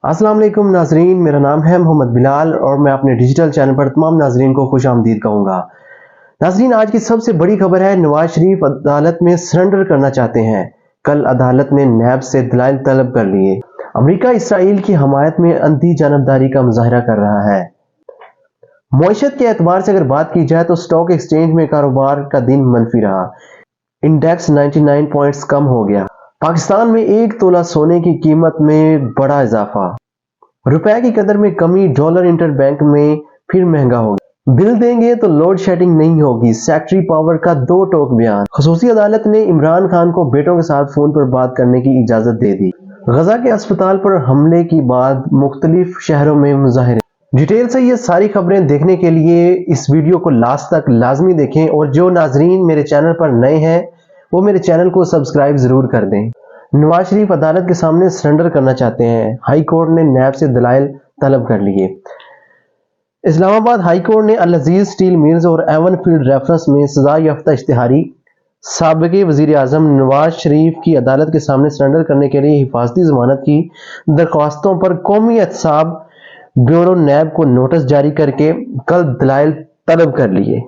अस्सलाम वालेकुम नाजरीन, मेरा नाम है मोहम्मद बिलाल और मैं अपने डिजिटल चैनल पर तमाम नाजरीन को खुश आमदीद कहूँगा। नाजरीन, आज की सबसे बड़ी खबर है, नवाज शरीफ अदालत में सरेंडर करना चाहते हैं। कल अदालत ने नैब से दलाइल तलब कर लिए। अमेरिका इसराइल की हमायत में अंधी जानबदारी का मुजाहरा कर रहा है। मईशत के एतबार से अगर बात की जाए तो स्टॉक एक्सचेंज में कारोबार का दिन मनफी रहा। इंडेक्स 99 पॉइंट्स कम हो गया। पाकिस्तान में 1 तोला सोने की कीमत में बड़ा इजाफा। रुपए की कदर में कमी, डॉलर इंटरबैंक में फिर महंगा हो गया। बिल देंगे तो लोड शेडिंग नहीं होगी, सेक्रेटरी पावर का दो टोक बयान। खसूसी अदालत ने इमरान खान को बेटों के साथ फोन पर बात करने की इजाजत दे दी। गजा के अस्पताल पर हमले की बाद मुख्तलिफ शहरों में मुजाहरे। डिटेल से ये सारी खबरें देखने के लिए इस वीडियो को लास्ट तक लाजमी देखें और जो नाजरीन मेरे चैनल पर नए हैं वो मेरे चैनल को सब्सक्राइब जरूर कर दें। नवाज शरीफ अदालत के सामने सरेंडर करना चाहते हैं। हाई कोर्ट ने नैब से दलाइल तलब कर लिए। इस्लामाबाद हाई कोर्ट ने अल अजीज स्टील मिल्स और एवन फील्ड रेफरेंस में सजा याफ्ता इश्तिहारी साबिक़ वजीर आजम नवाज शरीफ की अदालत के सामने सरेंडर करने के लिए हिफाजती जमानत की दरख्वास्तों पर कौमी एहतसाब ब्यूरो नैब को नोटिस जारी करके कल दलाइल तलब कर लिए।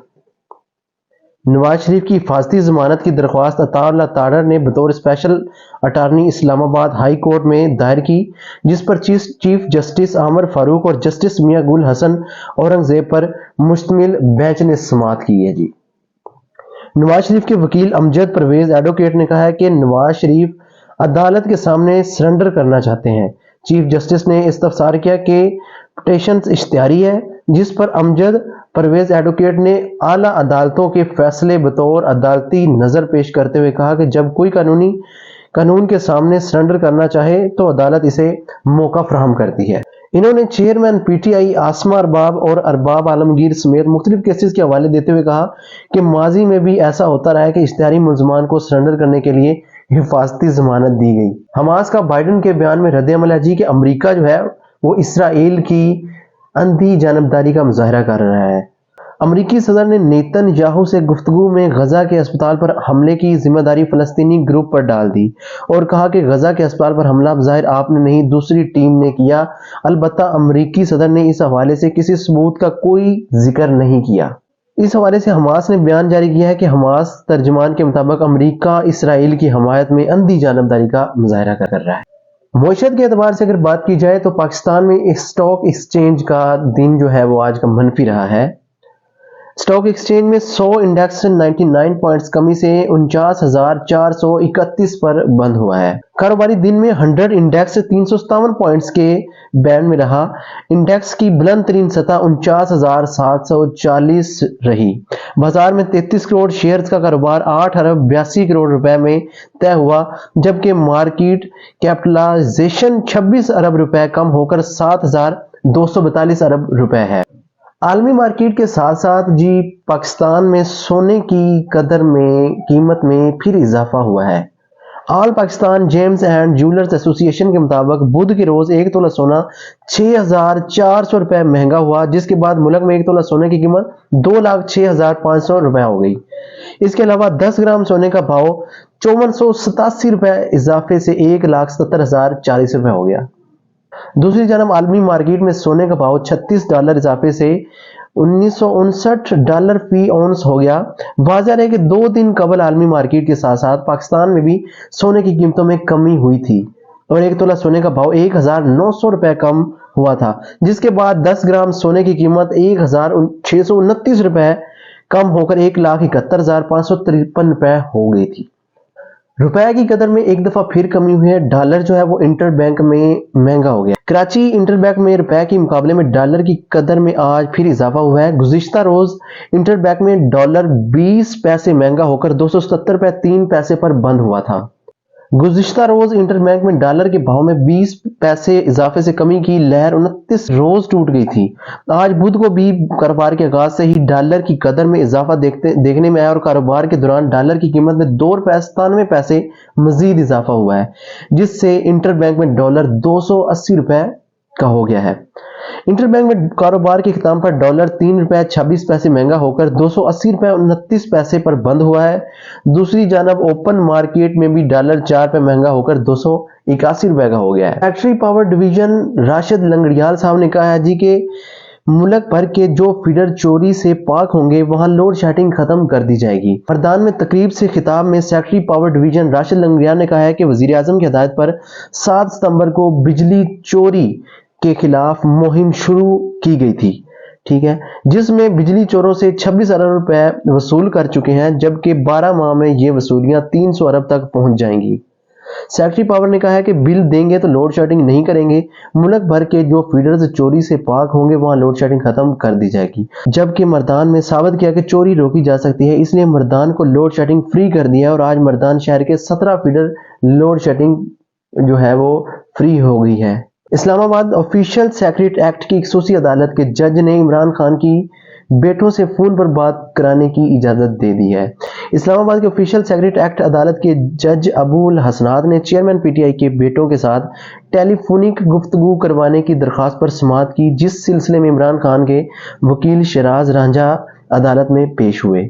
नवाज शरीफ की हिफाजती जमानत की दरख्वास्त अताउल्लाह ताडर ने बतौर special attorney Islamabad high court में दायर की, जिस पर चीफ जस्टिस आमर फारूक और जस्टिस मियां गुल हसन औरंगजेब पर मुश्तमिल बेंच ने समाअत की है। जी, नवाज शरीफ के वकील अमजद परवेज एडवोकेट ने कहा है कि नवाज शरीफ अदालत के सामने सरेंडर करना चाहते हैं। चीफ जस्टिस ने इस्तफसार किया कि पिटीशन इश्तिहारी है, जिस पर अमजद परवेज एडवोकेट ने आला अदालतों के फैसले बतौर अदालती नजर पेश करते हुए कहा कि जब कोई कानून के सामने सरेंडर करना चाहे तो अदालत इसे मौका फराहम करती है। इन्होंने चेयरमैन पीटीआई आसमा अरबाब और अरबाब आलमगीर समेत मुख्तलिफ केसेस के हवाले देते हुए कहा कि माजी में भी ऐसा होता रहा है कि इश्तिहारी मुलजमान को सरेंडर करने के लिए हिफाजती जमानत दी गई। हमास का बाइडन के बयान में रद्द-ए-अमल है जी कि अमेरिका जो है वो इसराइल की अंधी जानबदारी का मुजाहरा कर रहा है। अमरीकी सदर ने नेतन्याहू से गुफ्तगू में गजा के अस्पताल पर हमले की जिम्मेदारी फलस्तीनी ग्रुप पर डाल दी और कहा कि गजा के अस्पताल पर हमला ज़ाहिर आपने नहीं, दूसरी टीम ने किया। अलबत्ता अमरीकी सदर ने इस हवाले से किसी सबूत का कोई जिक्र नहीं किया। इस हवाले से हमास ने बयान जारी किया है कि हमास तर्जमान के मुताबिक अमरीका इसराइल की हमायत में अंधी जानबदारी का मुजाहरा कर रहा है। मईशत के एतबार से अगर बात की जाए तो पाकिस्तान में स्टॉक एक्सचेंज का दिन जो है वो आज का मनफी रहा है। स्टॉक एक्सचेंज में 100 इंडेक्स 99 पॉइंट्स कमी से 49,431 पर बंद हुआ है। कारोबारी दिन में 100 इंडेक्स 357 पॉइंट्स के बैंड में रहा। इंडेक्स की बुलंद तरीन सतह 49,740 रही। बाजार में 33 करोड़ शेयर्स का कारोबार 8 अरब 82 करोड़ रुपए में तय हुआ, जबकि मार्केट कैपिटलाइजेशन 26 अरब रुपए कम होकर 7,242 अरब रुपए है। आलमी मार्केट के साथ साथ जी पाकिस्तान में सोने की कीमत में फिर इजाफा हुआ है। All Pakistan James and jewellers association के मुताबिक बुध के रोज 1 तोला सोना 6,400 रुपए महंगा हुआ, जिसके बाद मुल्क में 1 तोला सोने की कीमत 2,06,500 रुपए हो गई। इसके अलावा 10 ग्राम सोने का भाव 5487 रुपए इजाफे से 1,70,040 रुपए हो गया। दूसरी जानब आलमी मार्केट में सोने का भाव $36 इजाफे से $1959 फी औंस हो गया। वाज़ेह है कि 2 दिन कबल आलमी मार्केट के साथ साथ पाकिस्तान में भी सोने की कीमतों में कमी हुई थी और 1 तोला सोने का भाव 1,900 रुपए कम हुआ था, जिसके बाद 10 ग्राम सोने की कीमत 1,629 रुपए कम होकर 1,71,553 रुपए हो गई थी। रुपए की कदर में एक दफा फिर कमी हुई है। डॉलर जो है वो इंटरबैंक में महंगा हो गया। कराची इंटरबैंक में रुपए के मुकाबले में डॉलर की कदर में आज फिर इजाफा हुआ है। गुज़िश्ता रोज इंटरबैंक में डॉलर 20 पैसे महंगा होकर 277 रुपए 3 पैसे पर बंद हुआ था। गुज़िश्ता रोज इंटरबैंक में डॉलर के भाव में 20 पैसे इजाफे से कमी की लहर 29 रोज टूट गई थी। आज बुध को भी कारोबार के आगाज से ही डॉलर की कदर में इजाफा देखने में आया और कारोबार के दौरान डॉलर की कीमत में 2 रुपए 97 पैसे मजीद इजाफा हुआ है, जिससे इंटरबैंक में डॉलर 280 रुपए का हो गया है। इंटर बैंक में कारोबार के खिताम पर डॉलर ₹3.26 महंगा होकर ₹280.29 पर बंद हुआ है। दूसरी जानब ओपन मार्केट में भी डॉलर ₹4 महंगा होकर ₹281 का हो गया है। Secretary power division Rashid Langrial साहब ने कहा है जी कि मुल्क भर के जो फीडर चोरी से पाक होंगे वहां लोड शेडिंग खत्म कर दी जाएगी। मर्दान में तकरीब से खिताब में secretary power division Rashid Langrial ने कहा है कि वजीर आजम की हिदायत पर 7 सितंबर को बिजली चोरी के खिलाफ मुहिम शुरू की गई थी, ठीक है, जिसमें बिजली चोरों से 26 अरब रुपए वसूल कर चुके हैं, जबकि 12 माह में ये वसूलियां 300 अरब तक पहुंच जाएंगी। सेक्रेटरी पावर ने कहा है कि बिल देंगे तो लोड शेडिंग नहीं करेंगे। मुल्क भर के जो फीडर्स चोरी से पाक होंगे वहां लोड शेडिंग खत्म कर दी जाएगी। जबकि मर्दान में साबित किया कि चोरी रोकी जा सकती है, इसलिए मर्दान को लोड शेडिंग फ्री कर दिया और आज मर्दान शहर के 17 फीडर लोड शेडिंग जो है वो फ्री हो गई है। इस्लामाबाद ऑफिशियल सेक्रेट एक्ट की खसूसी अदालत के जज ने इमरान खान की बेटों से फोन पर बात कराने की इजाजत दे दी है। इस्लामाबाद के ऑफिशियल सेक्रेट एक्ट अदालत के जज अबुल हसनात ने चेयरमैन पीटीआई के बेटों के साथ टेलीफोनिक गुफ्तगू करवाने की दरखास्त पर समाअत की, जिस सिलसिले में इमरान खान के वकील शिराज रांझा अदालत में पेश हुए।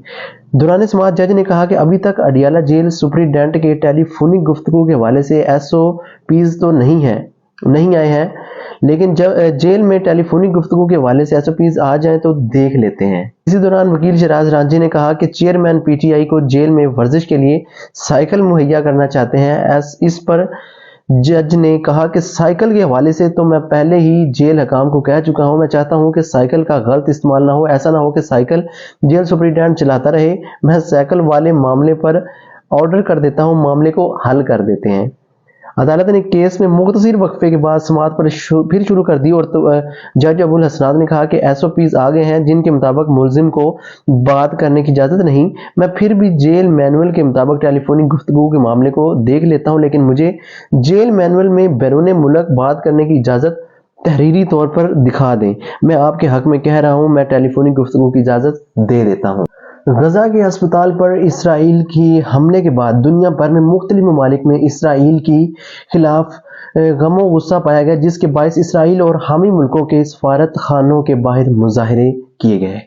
दौरान समाअत जज ने कहा कि अभी तक अडियाला जेल सुपरिटेंडेंट के टेलीफोनिक गुफ्तगू के हवाले से एसओपीज तो नहीं आए हैं, लेकिन जब जेल में टेलीफोनिक गुफ्तगू के हवाले से एसओपीज आ जाएं तो देख लेते हैं। इसी दौरान वकील शिराज रांझी ने कहा कि चेयरमैन पीटीआई को जेल में वर्जिश के लिए साइकिल मुहैया करना चाहते हैं। इस पर जज ने कहा कि साइकिल के हवाले से तो मैं पहले ही जेल हकाम को कह चुका हूं, मैं चाहता हूं कि साइकिल का गलत इस्तेमाल ना हो, ऐसा ना हो कि साइकिल जेल सुपरिटेंडेंट चलाता रहे, मैं साइकिल वाले मामले पर ऑर्डर कर देता हूं, मामले को हल कर देते हैं। अदालत ने केस में मुख्तसर वक्फे के बाद समाअत पर फिर शुरू कर दी और जज अबुल हसनात ने कहा कि एसओपीज आ गए हैं जिनके मुताबिक मुलजिम को बात करने की इजाजत नहीं। मैं फिर भी जेल मैनुअल के मुताबिक टेलीफोनिक गुफ्तगू के मामले को देख लेता हूं, लेकिन मुझे जेल मैनुअल में बैरून मुल्क बात करने की इजाजत तहरीरी तौर पर दिखा दें। मैं आपके हक में कह रहा हूं, मैं टेलीफोनिक गुफ्तगू की इजाजत दे देता हूं। गजा के अस्पताल पर इसराइल की हमले के बाद दुनिया भर में मुख्तलिफ ममालिक में इसराइल की खिलाफ गमो गुस्सा पाया गया, जिसके बायस इसराइल और हामी मुल्कों के सफारत खानों के बाहर मुजाहरे किए गए।